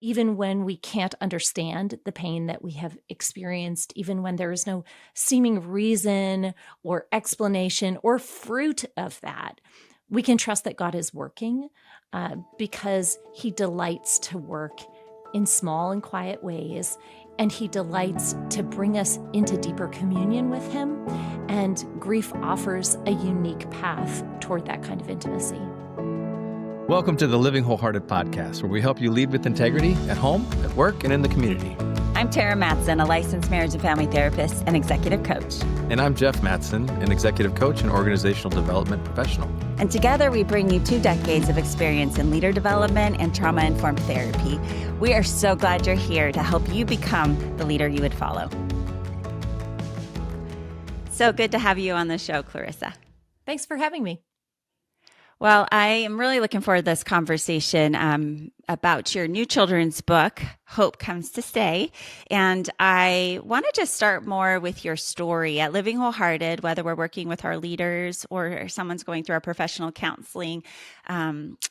even when we can't understand the pain that we have experienced, even when there is no seeming reason or explanation or fruit of that, we can trust that God is working because he delights to work in small and quiet ways, and he delights to bring us into deeper communion with him. And grief offers a unique path toward that kind of intimacy. Welcome to the Living Wholehearted podcast, where we help you lead with integrity at home, at work, and in the community. I'm Tara Matson, a licensed marriage and family therapist and executive coach. And I'm Jeff Matson, an executive coach and organizational development professional. And together we bring you 2 decades of experience in leader development and trauma-informed therapy. We are so glad you're here to help you become the leader you would follow. So good to have you on the show, Clarissa. Thanks for having me. Well, I am really looking forward to this conversation about your new children's book, Hope Comes to Stay. And I want to just start more with your story at Living Wholehearted, whether we're working with our leaders or someone's going through our professional counseling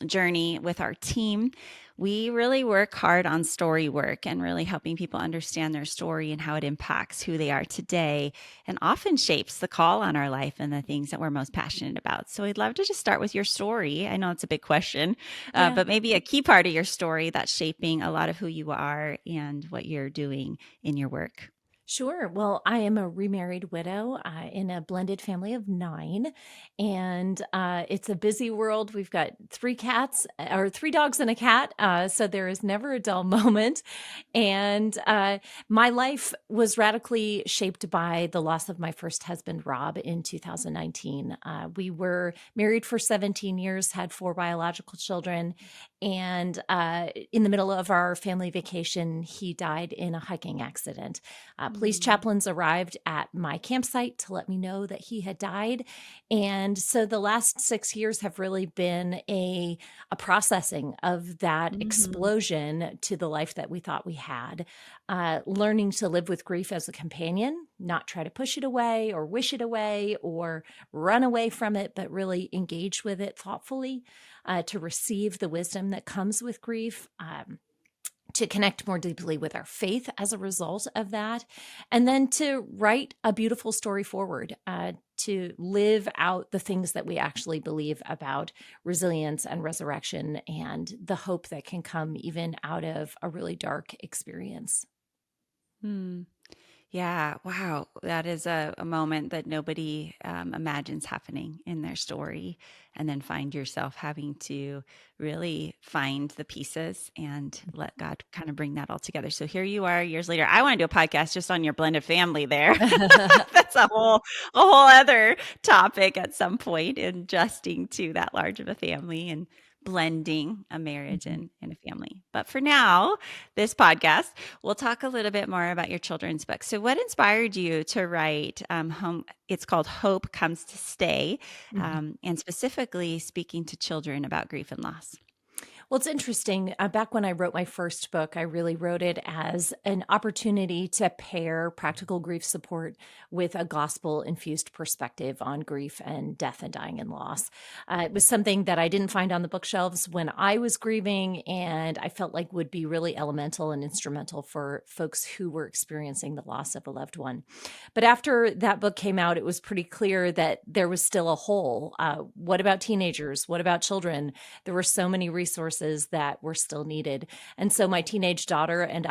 journey with our team. We really work hard on story work and really helping people understand their story and how it impacts who they are today and often shapes the call on our life and the things that we're most passionate about. So I'd love to just start with your story. I know it's a big question, but maybe a key part of your story that's shaping a lot of who you are and what you're doing in your work. Sure. Well, I am a remarried widow in a blended family of 9, and it's a busy world. We've got 3 dogs and a cat, so there is never a dull moment. And my life was radically shaped by the loss of my first husband, Rob, in 2019. We were married for 17 years, had 4 biological children, and in the middle of our family vacation, he died in a hiking accident. Police chaplains arrived at my campsite to let me know that he had died. And so the last 6 years have really been a processing of that explosion to the life that we thought we had. Learning to live with grief as a companion, not try to push it away or wish it away or run away from it, but really engage with it thoughtfully, to receive the wisdom that comes with grief, to connect more deeply with our faith as a result of that, and then to write a beautiful story forward, to live out the things that we actually believe about resilience and resurrection and the hope that can come even out of a really dark experience. Yeah. Wow. That is a moment that nobody imagines happening in their story. And then find yourself having to really find the pieces and let God kind of bring that all together. So here you are years later. I want to do a podcast just on your blended family there. That's a whole other topic at some point, adjusting to that large of a family and blending a marriage and a family. But for now, this podcast, we'll talk a little bit more about your children's book. So what inspired you to write Home? It's called Hope Comes to Stay, and specifically speaking to children about grief and loss. Well, it's interesting. Back when I wrote my first book, I really wrote it as an opportunity to pair practical grief support with a gospel-infused perspective on grief and death and dying and loss. It was something that I didn't find on the bookshelves when I was grieving, and I felt like would be really elemental and instrumental for folks who were experiencing the loss of a loved one. But after that book came out, it was pretty clear that there was still a hole. What about teenagers? What about children? There were so many resources that were still needed. And so my teenage daughter and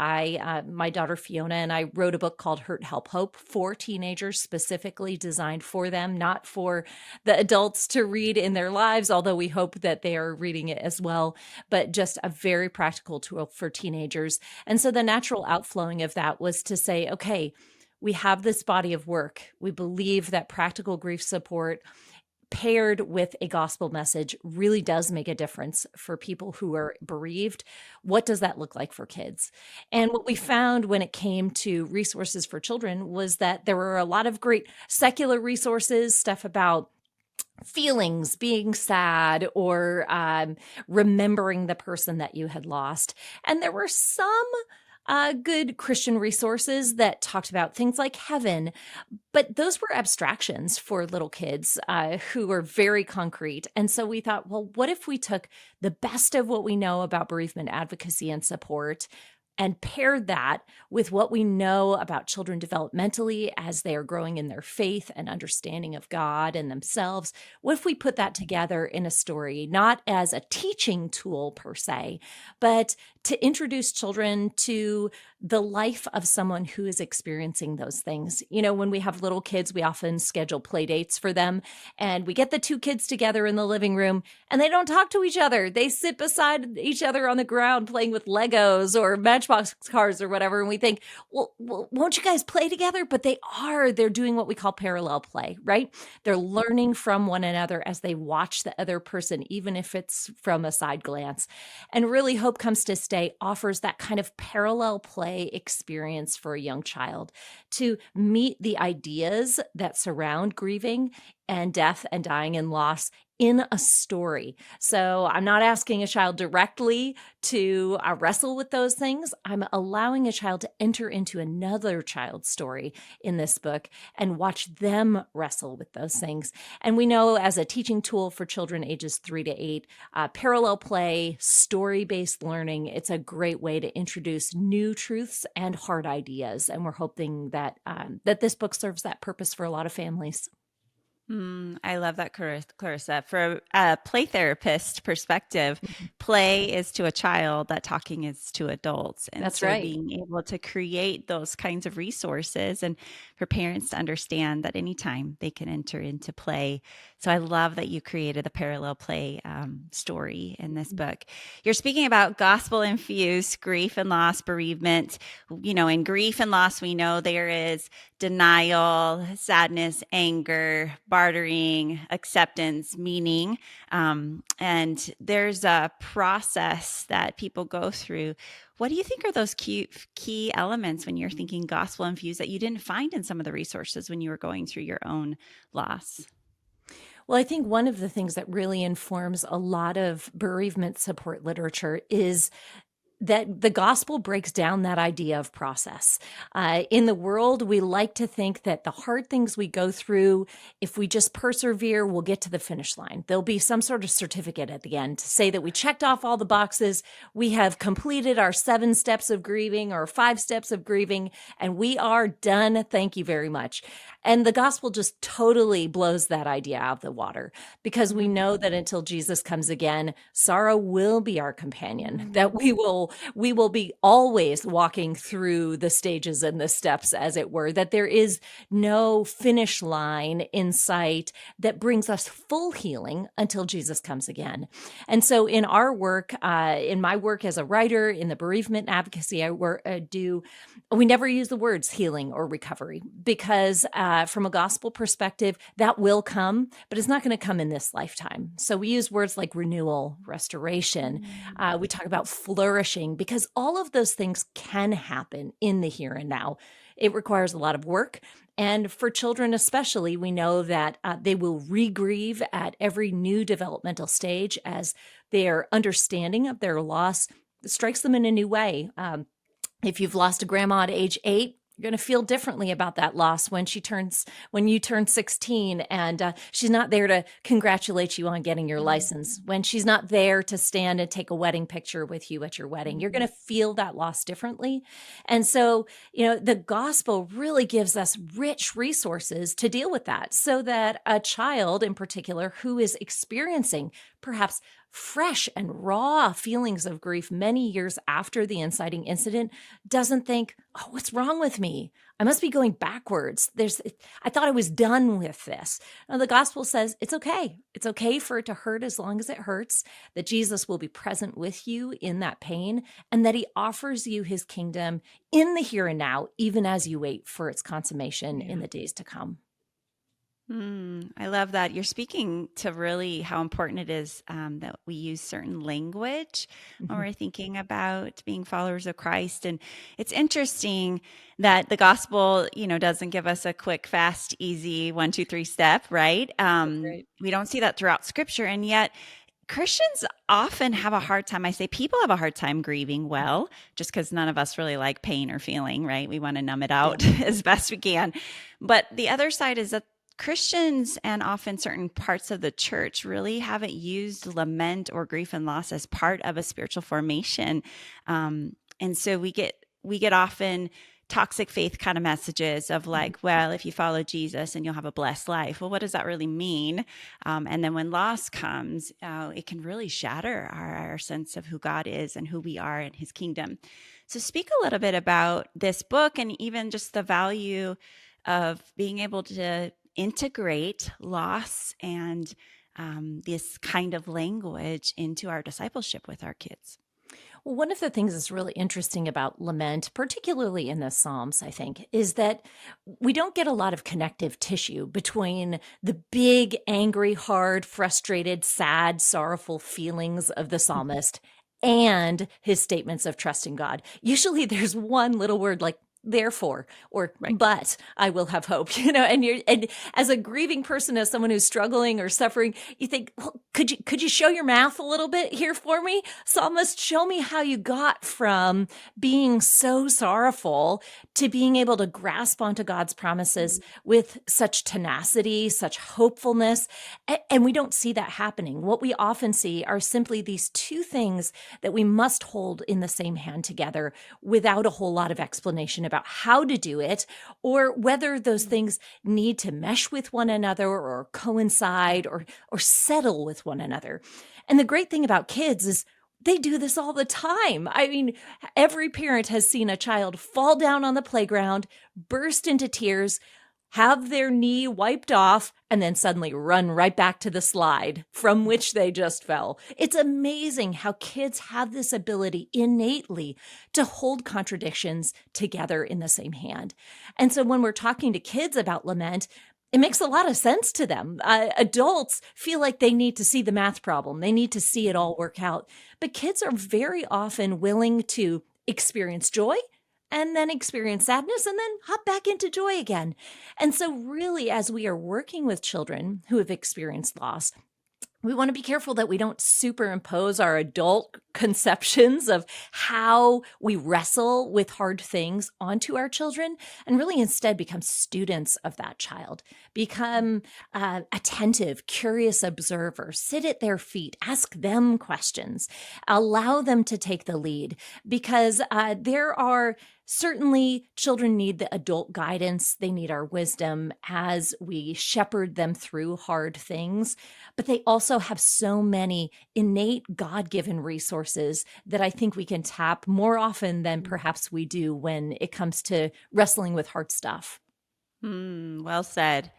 my daughter Fiona and I wrote a book called Hurt, Help, Hope for teenagers, specifically designed for them, not for the adults to read in their lives, although we hope that they are reading it as well, but just a very practical tool for teenagers. And so the natural outflowing of that was to say, okay, we have this body of work. We believe that practical grief support paired with a gospel message really does make a difference for people who are bereaved. What does that look like for kids? And what we found when it came to resources for children was that there were a lot of great secular resources, stuff about feelings, being sad, or remembering the person that you had lost. And there were some good Christian resources that talked about things like heaven, but those were abstractions for little kids who were very concrete. And so we thought, well, what if we took the best of what we know about bereavement advocacy and support and paired that with what we know about children developmentally as they are growing in their faith and understanding of God and themselves? What if we put that together in a story, not as a teaching tool per se, but to introduce children to the life of someone who is experiencing those things? You know, when we have little kids, we often schedule play dates for them, and we get the two kids together in the living room, and they don't talk to each other. They sit beside each other on the ground playing with Legos or Matchbox cars or whatever, and we think, well, won't you guys play together? But they're doing what we call parallel play, right? They're learning from one another as they watch the other person, even if it's from a side glance. And really, Hope Comes to Stay offers that kind of parallel play experience for a young child to meet the ideas that surround grieving and death and dying and loss in a story. So I'm not asking a child directly to wrestle with those things. I'm allowing a child to enter into another child's story in this book and watch them wrestle with those things. And we know, as a teaching tool for children ages 3 to 8, parallel play, story-based learning, it's a great way to introduce new truths and hard ideas. And we're hoping that that this book serves that purpose for a lot of families. I love that, Clarissa. For a play therapist perspective, play is to a child that talking is to adults. And That's so right. being able to create those kinds of resources and for parents to understand that anytime they can enter into play. So I love that you created the parallel play story in this book. You're speaking about gospel infused grief and loss, bereavement. You know, in grief and loss, we know there is denial, sadness, anger, bartering, acceptance, meaning. And there's a process that people go through. What do you think are those key elements when you're thinking gospel infused that you didn't find in some of the resources when you were going through your own loss? Well, I think one of the things that really informs a lot of bereavement support literature is that the gospel breaks down that idea of process. In the world, we like to think that the hard things we go through, if we just persevere, we'll get to the finish line. There'll be some sort of certificate at the end to say that we checked off all the boxes, we have completed our 7 steps of grieving or 5 steps of grieving, and we are done. Thank you very much. And the gospel just totally blows that idea out of the water, because we know that until Jesus comes again, sorrow will be our companion, that we will be always walking through the stages and the steps, as it were, that there is no finish line in sight that brings us full healing until Jesus comes again. And so in our work, in my work as a writer, in the bereavement advocacy I do, we never use the words healing or recovery, because from a gospel perspective, that will come, but it's not going to come in this lifetime. So we use words like renewal, restoration. We talk about flourishing, because all of those things can happen in the here and now. It requires a lot of work. And for children especially, we know that they will re-grieve at every new developmental stage as their understanding of their loss strikes them in a new way. If you've lost a grandma at age 8, you're going to feel differently about that loss when you turn 16, and she's not there to congratulate you on getting your license. When she's not there to stand and take a wedding picture with you at your wedding, you're going to feel that loss differently. And so, the gospel really gives us rich resources to deal with that, so that a child in particular who is experiencing perhaps fresh and raw feelings of grief many years after the inciting incident doesn't think, oh, what's wrong with me? I must be going backwards. I thought I was done with this. Now, the gospel says it's okay. It's okay for it to hurt as long as it hurts, that Jesus will be present with you in that pain, and that he offers you his kingdom in the here and now, even as you wait for its consummation in the days to come. I love that. You're speaking to really how important it is that we use certain language when we're thinking about being followers of Christ. And it's interesting that the gospel, doesn't give us a quick, fast, easy 1, 2, 3 step, right? Right. We don't see that throughout scripture. And yet Christians often have a hard time. I say people have a hard time grieving well, just because none of us really like pain or feeling, right? We want to numb it Yeah. out as best we can. But the other side is that Christians and often certain parts of the church really haven't used lament or grief and loss as part of a spiritual formation. And so we get often toxic faith kind of messages of like, well, if you follow Jesus and you'll have a blessed life. Well, what does that really mean? And then when loss comes, it can really shatter our sense of who God is and who we are in his kingdom. So speak a little bit about this book and even just the value of being able to integrate loss and this kind of language into our discipleship with our kids. Well, one of the things that's really interesting about lament, particularly in the Psalms, I think, is that we don't get a lot of connective tissue between the big, angry, hard, frustrated, sad, sorrowful feelings of the psalmist and his statements of trust in God. Usually there's one little word like therefore or Right. but I will have hope, and as a grieving person, as someone who's struggling or suffering, you think, well, could you show your math a little bit here for me? Psalmist, show me how you got from being so sorrowful to being able to grasp onto God's promises with such tenacity, such hopefulness. And we don't see that happening. What we often see are simply these two things that we must hold in the same hand together without a whole lot of explanation about how to do it or whether those things need to mesh with one another or coincide or settle with one another. And the great thing about kids is they do this all the time. I mean, every parent has seen a child fall down on the playground, burst into tears, have their knee wiped off, and then suddenly run right back to the slide from which they just fell. It's amazing how kids have this ability innately to hold contradictions together in the same hand. And so when we're talking to kids about lament, it makes a lot of sense to them. Adults feel like they need to see the math problem. They need to see it all work out. But kids are very often willing to experience joy and then experience sadness and then hop back into joy again. And so really, as we are working with children who have experienced loss, we want to be careful that we don't superimpose our adult conceptions of how we wrestle with hard things onto our children and really instead become students of that child, become attentive, curious observers, sit at their feet, ask them questions, allow them to take the lead because there are certainly, children need the adult guidance. They need our wisdom as we shepherd them through hard things. But they also have so many innate God-given resources that I think we can tap more often than perhaps we do when it comes to wrestling with hard stuff. Well said.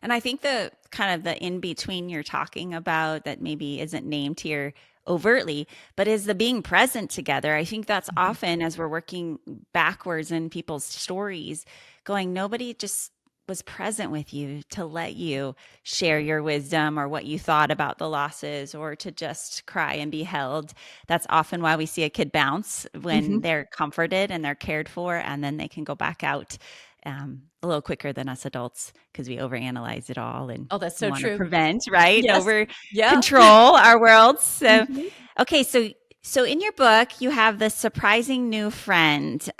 And I think the kind of the in between you're talking about that maybe isn't named here overtly, but is the being present together. I think that's often as we're working backwards in people's stories, going, nobody just was present with you to let you share your wisdom or what you thought about the losses or to just cry and be held. That's often why we see a kid bounce when they're comforted and they're cared for, and then they can go back out a little quicker than us adults because we overanalyze it all and that's so want true. to prevent, right? Yes. Over Yeah. control our worlds. So, okay. So in your book, you have the surprising new friend. Talk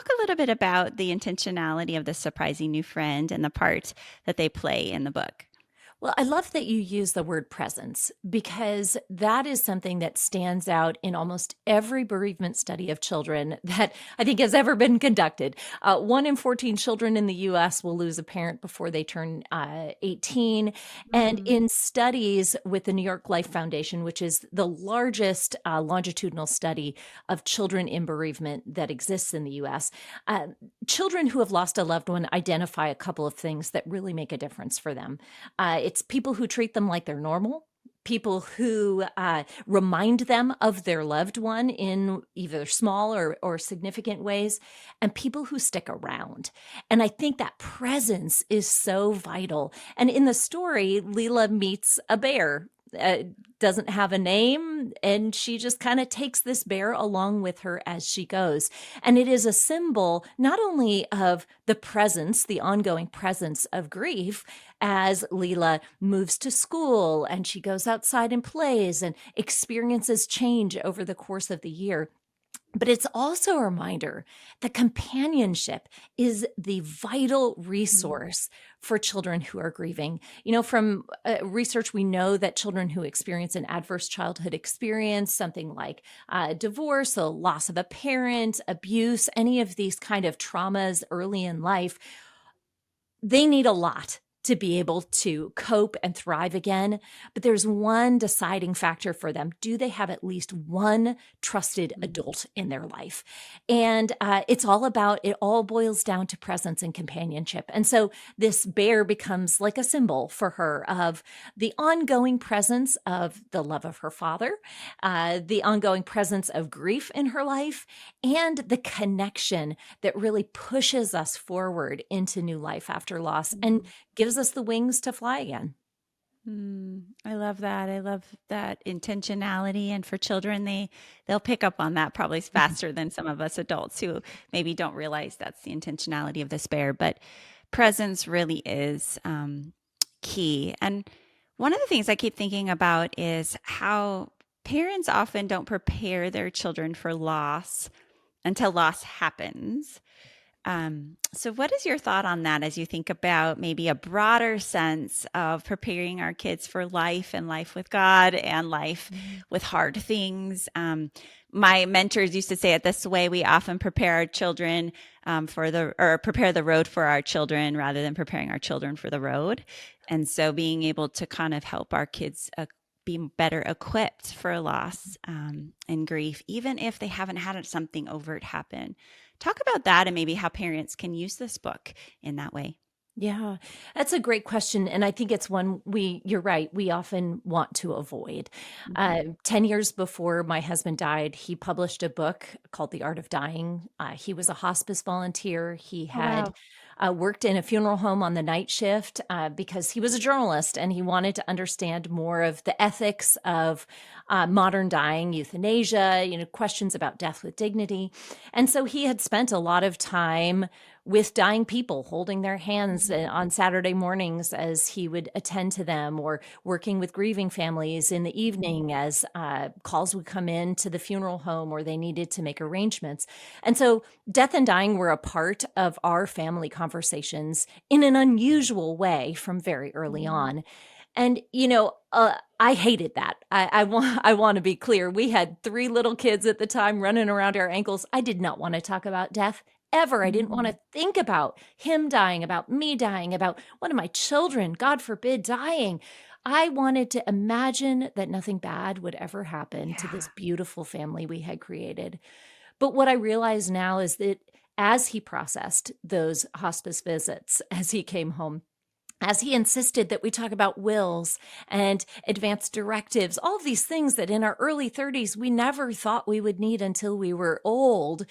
a little bit about the intentionality of the surprising new friend and the part that they play in the book. Well, I love that you use the word presence because that is something that stands out in almost every bereavement study of children that I think has ever been conducted. 1 in 14 children in the U.S. will lose a parent before they turn 18. And in studies with the New York Life Foundation, which is the largest longitudinal study of children in bereavement that exists in the U.S., children who have lost a loved one identify a couple of things that really make a difference for them. It's people who treat them like they're normal, people who remind them of their loved one in either small or significant ways, and people who stick around. And I think that presence is so vital. And in the story, Leela meets a bear doesn't have a name, and she just kind of takes this bear along with her as she goes. And it is a symbol not only of the presence, the ongoing presence of grief, as Leela moves to school and she goes outside and plays and experiences change over the course of the year. But it's also a reminder that companionship is the vital resource for children who are grieving. From research, we know that children who experience an adverse childhood experience, something like divorce, a loss of a parent, abuse, any of these kind of traumas early in life, they need a lot to be able to cope and thrive again. But there's one deciding factor for them. Do they have at least one trusted adult in their life? And it all boils down to presence and companionship. And so this bear becomes like a symbol for her of the ongoing presence of the love of her father, the ongoing presence of grief in her life, and the connection that really pushes us forward into new life after loss and gives us the wings to fly again. I love that. I love that intentionality. And for children, they'll pick up on that probably faster than some of us adults who maybe don't realize that's the intentionality of this bear. But presence really is key. And one of the things I keep thinking about is how parents often don't prepare their children for loss until loss happens. So what is your thought on that as you think about maybe a broader sense of preparing our kids for life and life with God and life with hard things? My mentors used to say it this way: we often prepare our children prepare the road for our children rather than preparing our children for the road. And so being able to kind of help our kids be better equipped for loss and grief, even if they haven't had something overt happen. Talk about that and maybe how parents can use this book in that way. Yeah, that's a great question. And I think it's one you're right, we often want to avoid. 10 years before my husband died, he published a book called The Art of Dying. He was a hospice volunteer. He had worked in a funeral home on the night shift because he was a journalist and he wanted to understand more of the ethics of modern dying, euthanasia, questions about death with dignity. And so he had spent a lot of time with dying people, holding their hands on Saturday mornings as he would attend to them, or working with grieving families in the evening as calls would come in to the funeral home or they needed to make arrangements. And so death and dying were a part of our family conversations in an unusual way from very early on. And, I hated that. I want to be clear. We had 3 little kids at the time running around our ankles. I did not want to talk about death ever. I didn't want to think about him dying, about me dying, about one of my children, God forbid, dying. I wanted to imagine that nothing bad would ever happen to this beautiful family we had created. But what I realize now is that as he processed those hospice visits, as he came home, as he insisted that we talk about wills and advanced directives, all of these things that in our early 30s we never thought we would need until we were old,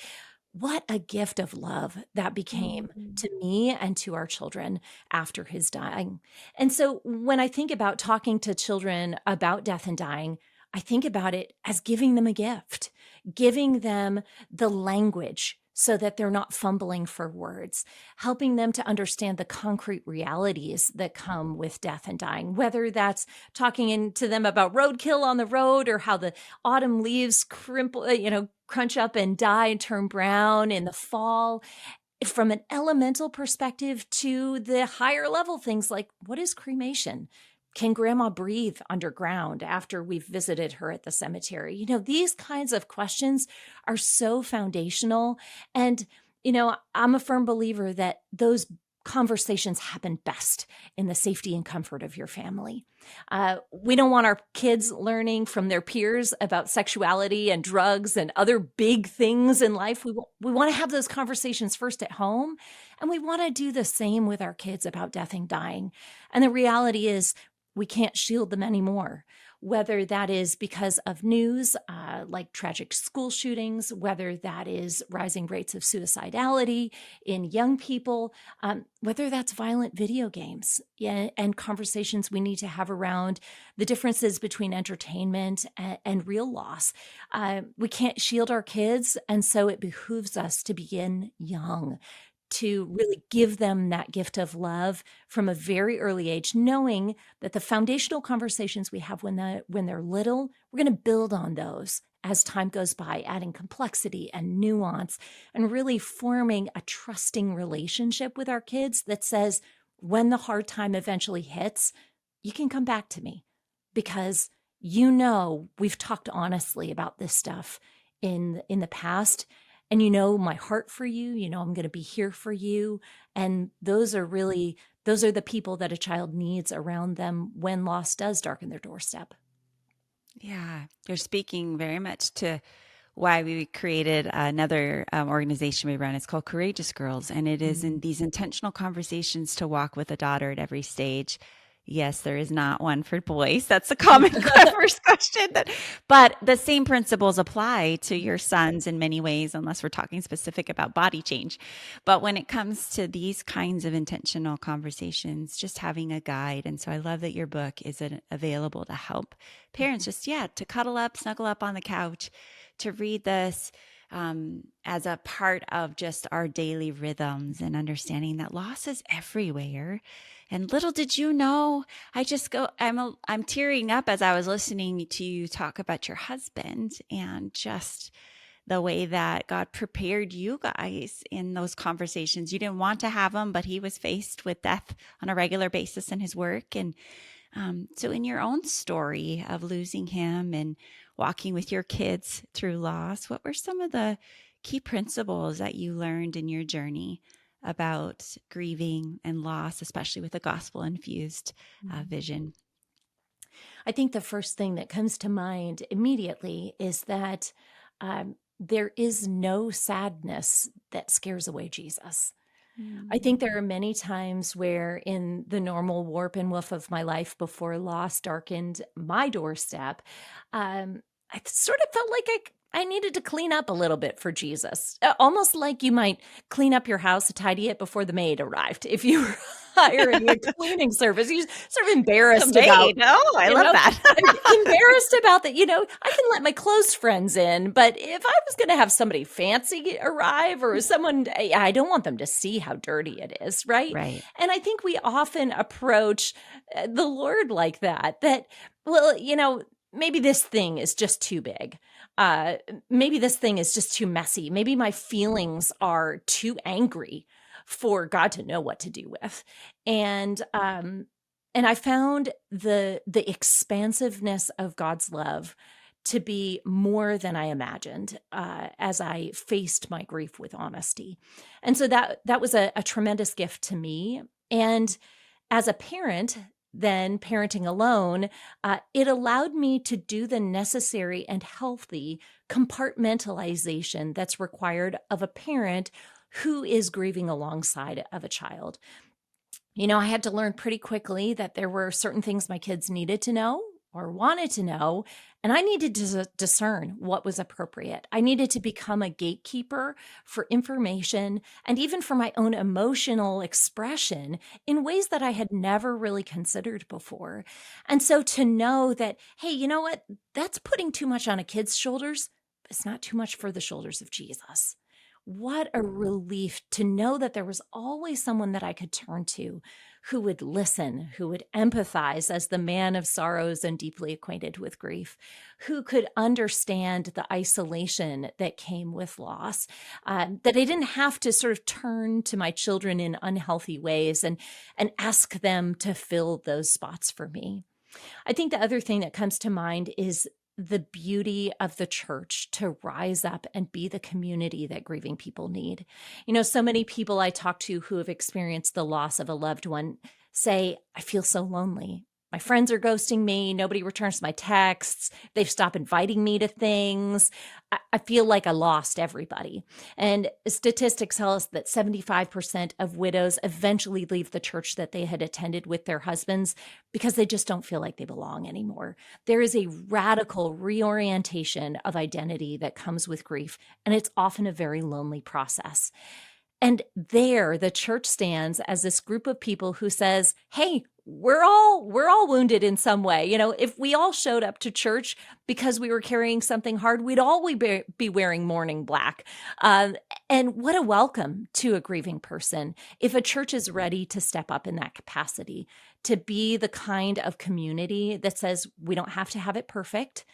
what a gift of love that became to me and to our children after his dying. And so when I think about talking to children about death and dying, I think about it as giving them a gift, giving them the language so that they're not fumbling for words, helping them to understand the concrete realities that come with death and dying, whether that's talking to them about roadkill on the road or how the autumn leaves crunch up and die and turn brown in the fall, from an elemental perspective to the higher level things like, what is cremation? Can grandma breathe underground after we've visited her at the cemetery? These kinds of questions are so foundational. And, I'm a firm believer that those conversations happen best in the safety and comfort of your family. We don't want our kids learning from their peers about sexuality and drugs and other big things in life. We want to have those conversations first at home, and we want to do the same with our kids about death and dying. And the reality is, we can't shield them anymore. whether that is because of news, like tragic school shootings, whether that is rising rates of suicidality in young people, whether that's violent video games, and conversations we need to have around the differences between entertainment and real loss. We can't shield our kids, and so it behooves us to begin young, to really give them that gift of love from a very early age, knowing that the foundational conversations we have when they're little, we're going to build on those as time goes by, adding complexity and nuance, and really forming a trusting relationship with our kids that says, when the hard time eventually hits, you can come back to me because we've talked honestly about this stuff in the past. And my heart for you, I'm going to be here for you. And those are the people that a child needs around them when loss does darken their doorstep. Yeah, you're speaking very much to why we created another organization we run. It's called Courageous Girls. And it is in these intentional conversations to walk with a daughter at every stage. Yes, there is not one for boys. That's a common first question. But the same principles apply to your sons in many ways, unless we're talking specific about body change. But when it comes to these kinds of intentional conversations, just having a guide. And so I love that your book is available to help parents just, to cuddle up, snuggle up on the couch, to read this as a part of just our daily rhythms and understanding that loss is everywhere. And little did you know, I'm tearing up as I was listening to you talk about your husband and just the way that God prepared you guys in those conversations. You didn't want to have them, but he was faced with death on a regular basis in his work. And so in your own story of losing him and walking with your kids through loss, what were some of the key principles that you learned in your journey about grieving and loss, especially with a gospel-infused vision? I think the first thing that comes to mind immediately is that there is no sadness that scares away Jesus. I think there are many times where in the normal warp and woof of my life before loss darkened my doorstep, I sort of felt like I needed to clean up a little bit for Jesus. Almost like you might clean up your house, tidy it before the maid arrived. If you were hiring a cleaning service, you're sort of embarrassed about. Oh, I love that. Embarrassed about that. I can let my close friends in, but if I was going to have somebody fancy arrive or someone, I don't want them to see how dirty it is, right? Right. And I think we often approach the Lord like that, well, maybe this thing is just too big. Maybe this thing is just too messy. Maybe my feelings are too angry for God to know what to do with. And I found the expansiveness of God's love to be more than I imagined as I faced my grief with honesty. And so that was a tremendous gift to me. And as a parent, then parenting alone, it allowed me to do the necessary and healthy compartmentalization that's required of a parent who is grieving alongside of a child. I had to learn pretty quickly that there were certain things my kids needed to know or wanted to know, and I needed to discern what was appropriate. I needed to become a gatekeeper for information and even for my own emotional expression in ways that I had never really considered before. And so to know that, hey, you know what? That's putting too much on a kid's shoulders, but it's not too much for the shoulders of Jesus. What a relief to know that there was always someone that I could turn to who would listen, who would empathize as the man of sorrows and deeply acquainted with grief, who could understand the isolation that came with loss, that I didn't have to sort of turn to my children in unhealthy ways and ask them to fill those spots for me. I think the other thing that comes to mind is the beauty of the church to rise up and be the community that grieving people need. So many people I talk to who have experienced the loss of a loved one say, I feel so lonely. My friends are ghosting me. Nobody returns my texts. They've stopped inviting me to things. I feel like I lost everybody. And statistics tell us that 75% of widows eventually leave the church that they had attended with their husbands because they just don't feel like they belong anymore. There is a radical reorientation of identity that comes with grief, and it's often a very lonely process. And there, the church stands as this group of people who says, hey, we're all wounded in some way. If we all showed up to church because we were carrying something hard, we'd all be wearing mourning black. And what a welcome to a grieving person if a church is ready to step up in that capacity, to be the kind of community that says we don't have to have it perfect.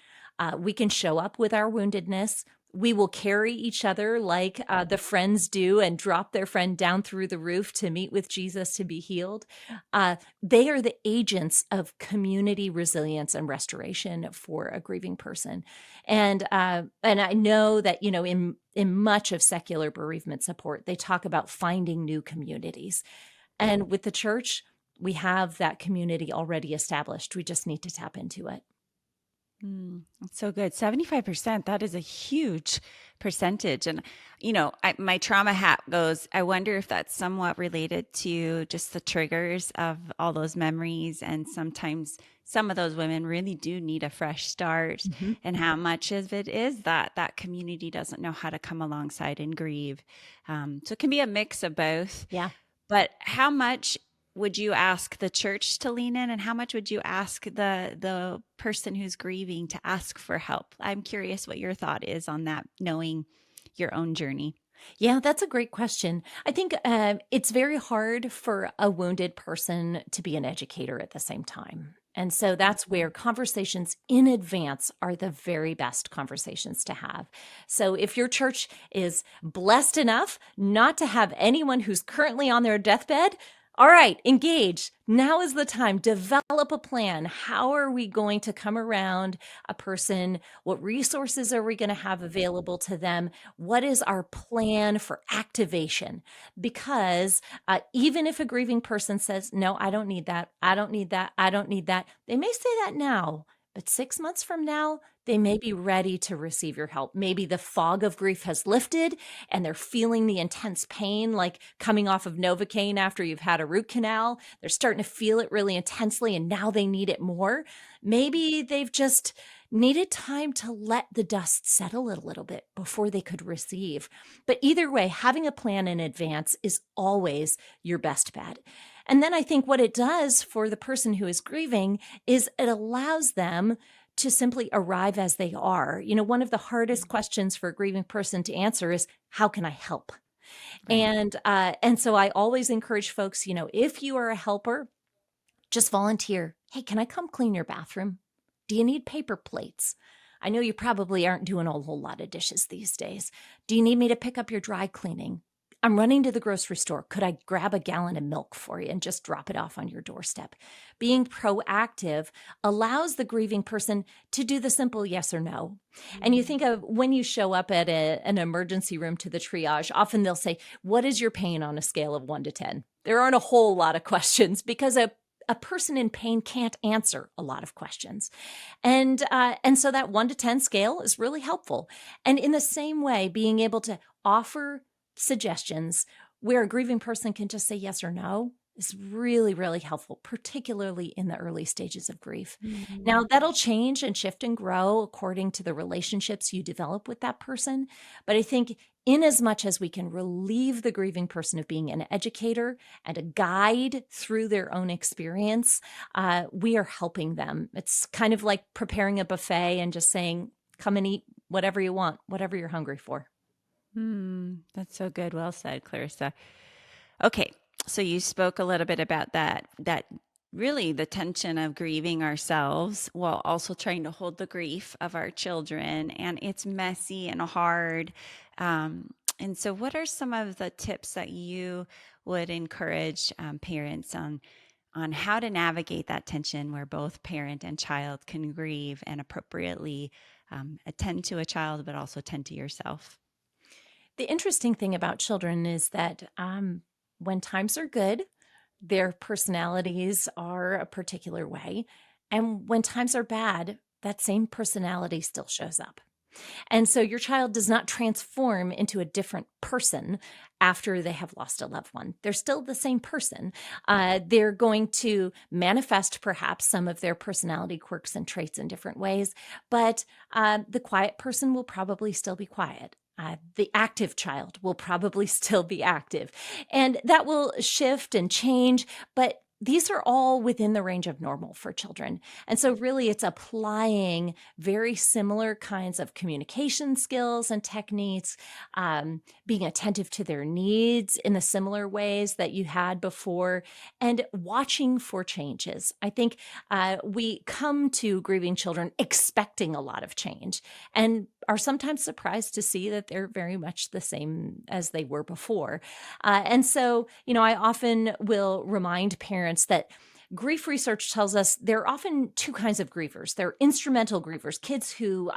We can show up with our woundedness. We will carry each other like the friends do and drop their friend down through the roof to meet with Jesus to be healed. They are the agents of community resilience and restoration for a grieving person. And I know that, in much of secular bereavement support, they talk about finding new communities. And with the church, we have that community already established. We just need to tap into it. That's so good. 75%, that is a huge percentage. And, my trauma hat goes, I wonder if that's somewhat related to just the triggers of all those memories. And sometimes some of those women really do need a fresh start. Mm-hmm. And how much of it is that community doesn't know how to come alongside and grieve. So it can be a mix of both. Yeah. But how much would you ask the church to lean in, and how much would you ask the person who's grieving to ask for help? I'm curious what your thought is on that, knowing your own journey. Yeah, that's a great question. I think it's very hard for a wounded person to be an educator at the same time. And so that's where conversations in advance are the very best conversations to have. So if your church is blessed enough not to have anyone who's currently on their deathbed, all right, engage. Now is the time. Develop a plan. How are we going to come around a person? What resources are we going to have available to them? What is our plan for activation? Because even if a grieving person says, no, I don't need that, I don't need that, I don't need that, they may say that now, but 6 months from now, they may be ready to receive your help. Maybe the fog of grief has lifted and they're feeling the intense pain, like coming off of Novocaine after you've had a root canal. They're starting to feel it really intensely and now they need it more. Maybe they've just needed time to let the dust settle a little bit before they could receive. But either way, having a plan in advance is always your best bet. And then I think what it does for the person who is grieving is it allows them to simply arrive as they are. One of the hardest questions for a grieving person to answer is, how can I help? Right. And so I always encourage folks, if you are a helper, just volunteer. Hey, can I come clean your bathroom? Do you need paper plates? I know you probably aren't doing a whole lot of dishes these days. Do you need me to pick up your dry cleaning? I'm running to the grocery store. Could I grab a gallon of milk for you and just drop it off on your doorstep? Being proactive allows the grieving person to do the simple yes or no. And you think of when you show up at an emergency room to the triage, often they'll say, what is your pain on a scale of 1 to 10? There aren't a whole lot of questions because a person in pain can't answer a lot of questions. And so that 1 to 10 scale is really helpful. And in the same way, being able to offer suggestions where a grieving person can just say yes or no is really, really helpful, particularly in the early stages of grief. Mm-hmm. Now, that'll change and shift and grow according to the relationships you develop with that person. But I think in as much as we can relieve the grieving person of being an educator and a guide through their own experience, we are helping them. It's kind of like preparing a buffet and just saying, come and eat whatever you want, whatever you're hungry for. That's so good. Well said, Clarissa. Okay. So you spoke a little bit about that really the tension of grieving ourselves while also trying to hold the grief of our children. And it's messy and hard. And so what are some of the tips that you would encourage parents on how to navigate that tension where both parent and child can grieve and appropriately attend to a child, but also tend to yourself? The interesting thing about children is that when times are good, Their personalities are a particular way. And when times are bad, that same personality still shows up. And so your child does not transform into a different person after they have lost a loved one. They're still the same person. They're going to manifest perhaps some of their personality quirks and traits in different ways, but the quiet person will probably still be quiet. The active child will probably still be active. And that will shift and change, but these are all within the range of normal for children. And so, really, it's applying very similar kinds of communication skills and techniques, being attentive to their needs in the similar ways that you had before, and watching for changes. I think we come to grieving children expecting a lot of change and are sometimes surprised to see that they're very much the same as they were before. And so, I often will remind parents that grief research tells us there are often two kinds of grievers. There are instrumental grievers, kids who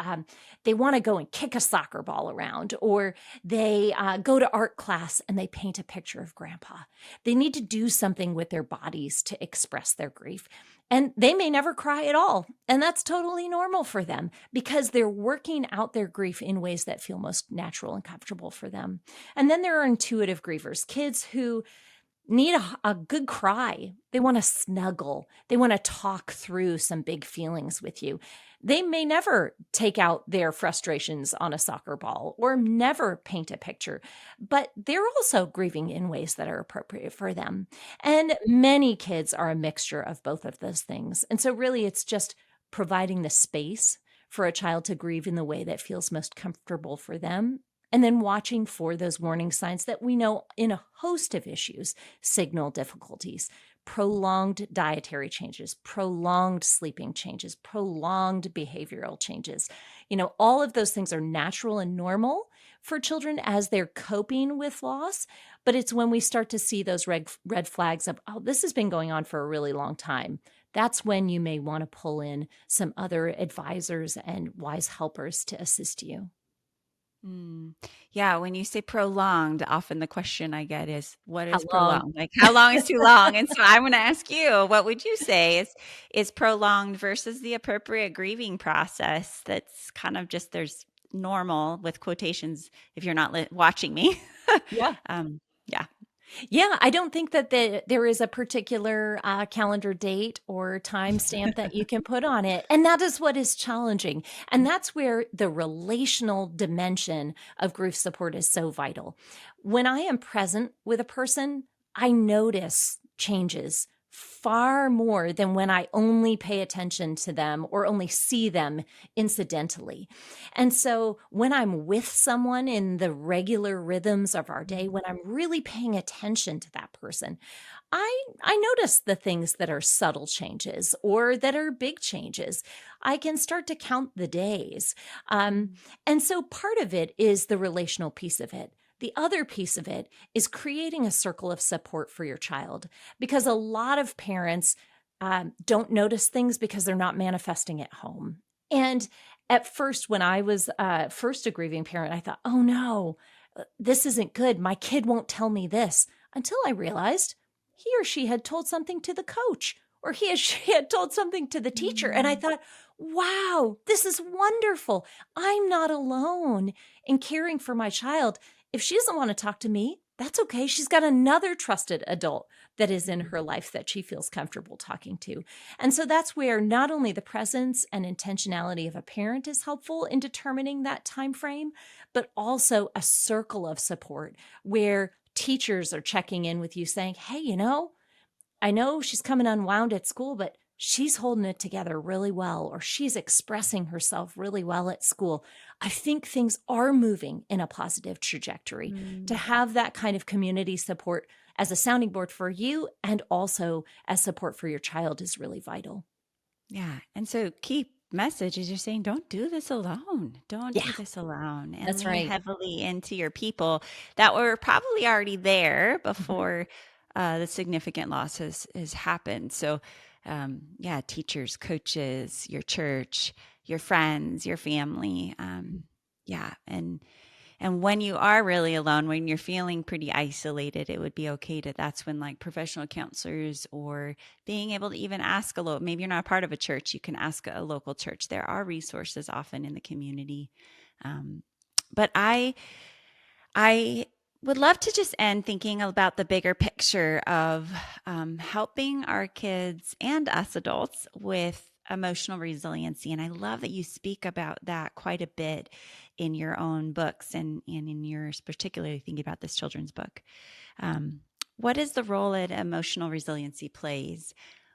they want to go and kick a soccer ball around, or they go to art class and they paint a picture of grandpa. They need to do something with their bodies to express their grief. And they may never cry at all. And that's totally normal for them because they're working out their grief in ways that feel most natural and comfortable for them. And then there are intuitive grievers, kids who need a good cry. They want to snuggle. They want to talk through some big feelings with you. They may never take out their frustrations on a soccer ball or never paint a picture, but they're also grieving in ways that are appropriate for them. And many kids are a mixture of both of those things. And so really it's just providing the space for a child to grieve in the way that feels most comfortable for them, and then watching for those warning signs that we know in a host of issues signal difficulties: prolonged dietary changes, prolonged sleeping changes, prolonged behavioral changes. All of those things are natural and normal for children as they're coping with loss. But it's when we start to see those red flags of, oh, this has been going on for a really long time. That's when you may want to pull in some other advisors and wise helpers to assist you. Mm. Yeah, when you say prolonged, often the question I get is, what How is long? prolonged? Like, how long is too long? And so I want to ask you, what would you say is prolonged versus the appropriate grieving process that's kind of just there's normal with quotations if you're not watching me. Yeah. Yeah. Yeah, I don't think that there is a particular calendar date or timestamp that you can put on it. And that is what is challenging. And that's where the relational dimension of grief support is so vital. When I am present with a person, I notice changes far more than when I only pay attention to them or only see them incidentally. And so when I'm with someone in the regular rhythms of our day, when I'm really paying attention to that person, I notice the things that are subtle changes or that are big changes. I can start to count the days. And so part of it is the relational piece of it. The other piece of it is creating a circle of support for your child, because a lot of parents don't notice things because they're not manifesting at home. And at first, when I was first a grieving parent, I thought, oh no, this isn't good. My kid won't tell me this, until I realized he or she had told something to the coach, or he or she had told something to the teacher. And I thought, wow, this is wonderful. I'm not alone in caring for my child. If she doesn't want to talk to me, that's okay. She's got another trusted adult that is in her life that she feels comfortable talking to. And so that's where not only the presence and intentionality of a parent is helpful in determining that time frame, but also a circle of support where teachers are checking in with you saying, hey, I know she's coming unwound at school, but she's holding it together really well, or she's expressing herself really well at school. I think things are moving in a positive trajectory. To have that kind of community support as a sounding board for you and also as support for your child is really vital. Yeah. And so key message is you're saying, don't do this alone. Don't do this alone. And That's lean right. heavily into your people that were probably already there before the significant loss has happened. So yeah, teachers, coaches, your church, your friends, your family. Yeah. And And when you are really alone, when you're feeling pretty isolated, it would be okay to, that's when like professional counselors or being able to even ask maybe you're not a part of a church, you can ask a local church. There are resources often in the community. But I would love to just end thinking about the bigger picture of helping our kids and us adults with emotional resiliency. And I love that you speak about that quite a bit in your own books and in yours, particularly thinking about this children's book. What is the role that emotional resiliency plays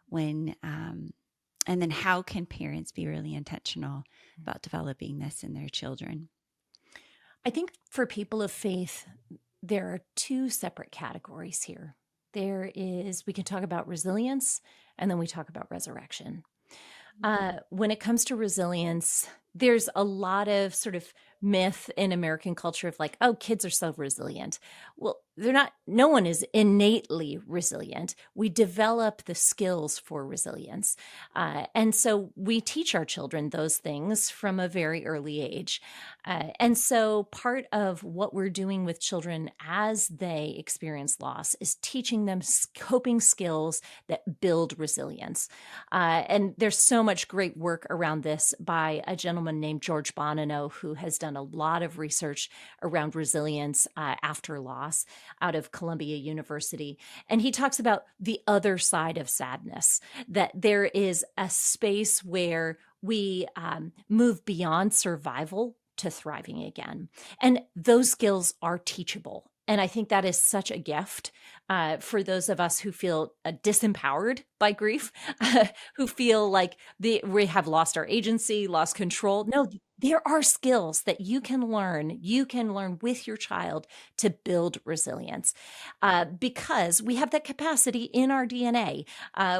when, and then how can parents be really intentional about developing this in their children? I think for people of faith, there are two separate categories here. We can talk about resilience, and then we talk about resurrection. When it comes to resilience, there's a lot of sort of myth in American culture of like, oh, kids are so resilient. Well, they're not, no one is innately resilient. We develop the skills for resilience. And so we teach our children those things from a very early age. And so part of what we're doing with children as they experience loss is teaching them coping skills that build resilience. And there's so much great work around this by a gentleman named George Bonino, who has done a lot of research around resilience after loss out of Columbia University. And he talks about the other side of sadness, that there is a space where we move beyond survival to thriving again. And those skills are teachable. And I think that is such a gift for those of us who feel disempowered by grief, who feel like we have lost our agency, lost control. No, there are skills that you can learn. You can learn with your child to build resilience because we have that capacity in our DNA.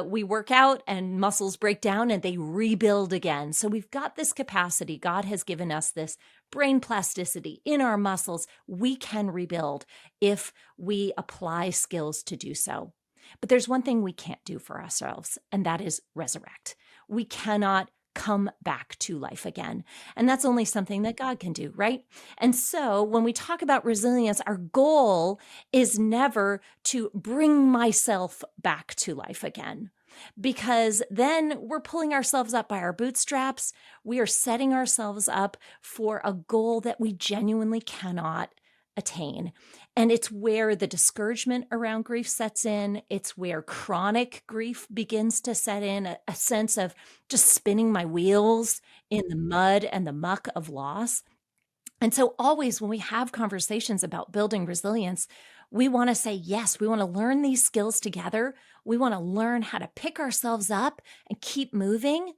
We work out and muscles break down and they rebuild again. So we've got this capacity. God has given us this brain plasticity in our muscles. We can rebuild if we apply skills to do so. But there's one thing we can't do for ourselves, and that is resurrect. We cannot come back to life again. And that's only something that God can do, right? And so when we talk about resilience, our goal is never to bring myself back to life again, because then we're pulling ourselves up by our bootstraps. We are setting ourselves up for a goal that we genuinely cannot attain. And it's where the discouragement around grief sets in. It's where chronic grief begins to set in, a sense of just spinning my wheels in the mud and the muck of loss. And so always when we have conversations about building resilience, we want to say, yes, we want to learn these skills together. We want to learn how to pick ourselves up and keep moving.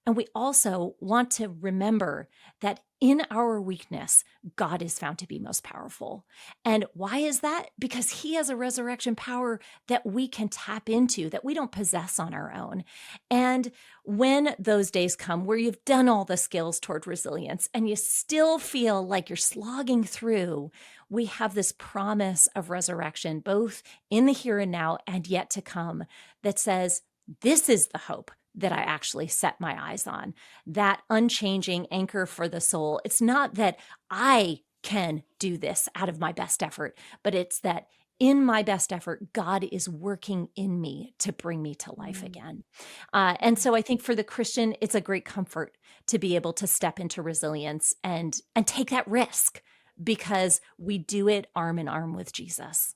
And we also want to remember that in our weakness, God is found to be most powerful. And why is that? Because he has a resurrection power that we can tap into, that we don't possess on our own. And when those days come where you've done all the skills toward resilience and you still feel like you're slogging through, we have this promise of resurrection, both in the here and now and yet to come, that says, this is the hope that I actually set my eyes on, that unchanging anchor for the soul. It's not that I can do this out of my best effort, but it's that in my best effort, God is working in me to bring me to life again. And so I think for the Christian, it's a great comfort to be able to step into resilience and take that risk, because we do it arm in arm with Jesus.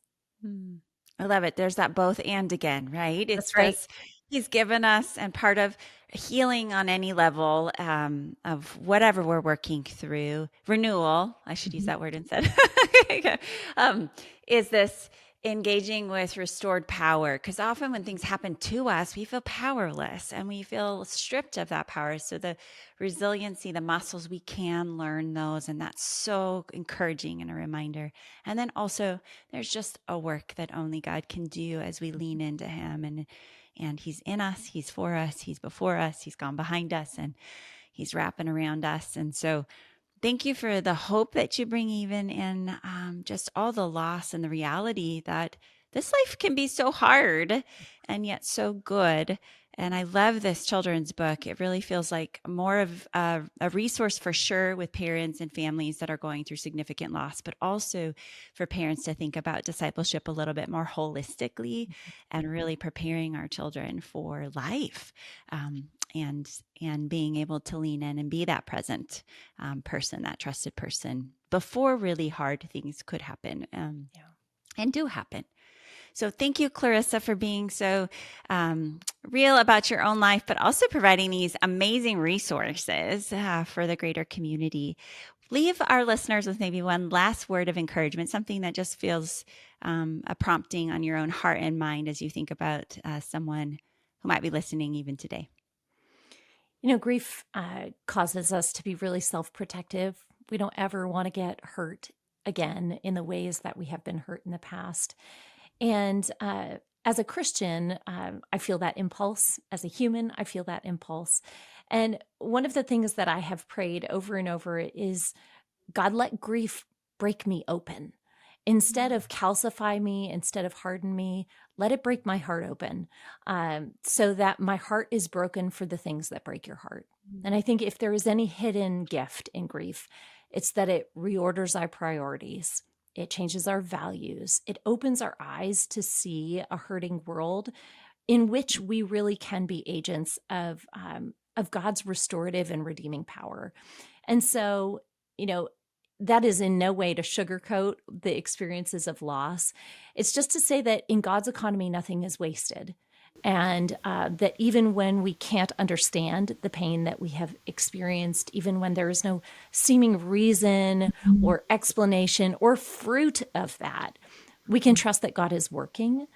I love it. There's that both and again, right? It's That's right. this, he's given us, and part of healing on any level of whatever we're working through, renewal, I should use that word instead, is this engaging with restored power. Because often when things happen to us, we feel powerless and we feel stripped of that power. So the resiliency, the muscles, we can learn those. And that's so encouraging and a reminder. And then also there's just a work that only God can do as we lean into him. And he's in us, he's for us, he's before us, he's gone behind us, and he's wrapping around us. And so thank you for the hope that you bring, even in just all the loss and the reality that this life can be so hard and yet so good. And I love this children's book. It really feels like more of a resource for sure with parents and families that are going through significant loss, but also for parents to think about discipleship a little bit more holistically and really preparing our children for life, and being able to lean in and be that present person, that trusted person before really hard things could happen and do happen. So thank you, Clarissa, for being so real about your own life, but also providing these amazing resources for the greater community. Leave our listeners with maybe one last word of encouragement, something that just feels a prompting on your own heart and mind as you think about someone who might be listening even today. Grief causes us to be really self-protective. We don't ever want to get hurt again in the ways that we have been hurt in the past. And as a Christian, I feel that impulse. As a human, I feel that impulse. And one of the things that I have prayed over and over is, God, let grief break me open. Instead of calcify me, instead of harden me, let it break my heart open, so that my heart is broken for the things that break your heart. And I think if there is any hidden gift in grief, it's that it reorders our priorities. It changes our values. It opens our eyes to see a hurting world in which we really can be agents of God's restorative and redeeming power. And so, that is in no way to sugarcoat the experiences of loss. It's just to say that in God's economy, nothing is wasted. And that even when we can't understand the pain that we have experienced, even when there is no seeming reason or explanation or fruit of that, we can trust that God is working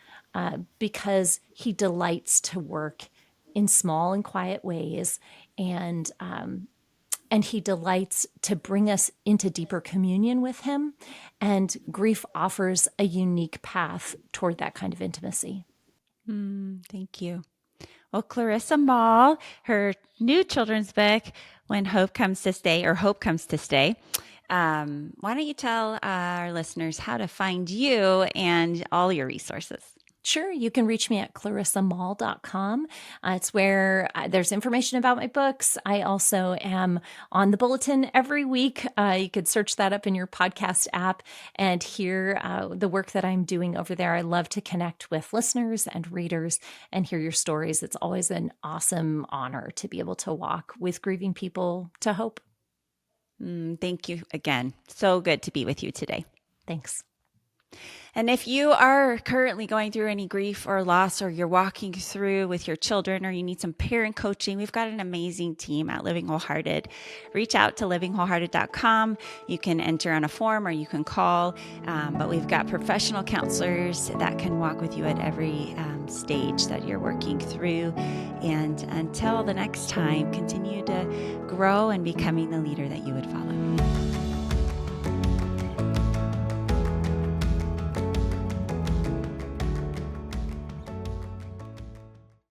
because he delights to work in small and quiet ways. And he delights to bring us into deeper communion with him. And grief offers a unique path toward that kind of intimacy. Thank you. Well, Clarissa Moll, her new children's book, When Hope Comes to Stay, or Hope Comes to Stay. Why don't you tell our listeners how to find you and all your resources? Sure. You can reach me at clarissamoll.com. It's where there's information about my books. I also am on the bulletin every week. You could search that up in your podcast app and hear the work that I'm doing over there. I love to connect with listeners and readers and hear your stories. It's always an awesome honor to be able to walk with grieving people to hope. Thank you again. So good to be with you today. Thanks. And if you are currently going through any grief or loss, or you're walking through with your children, or you need some parent coaching, we've got an amazing team at Living Wholehearted. Reach out to livingwholehearted.com. You can enter on a form or you can call, but we've got professional counselors that can walk with you at every stage that you're working through. And until the next time, continue to grow and becoming the leader that you would follow.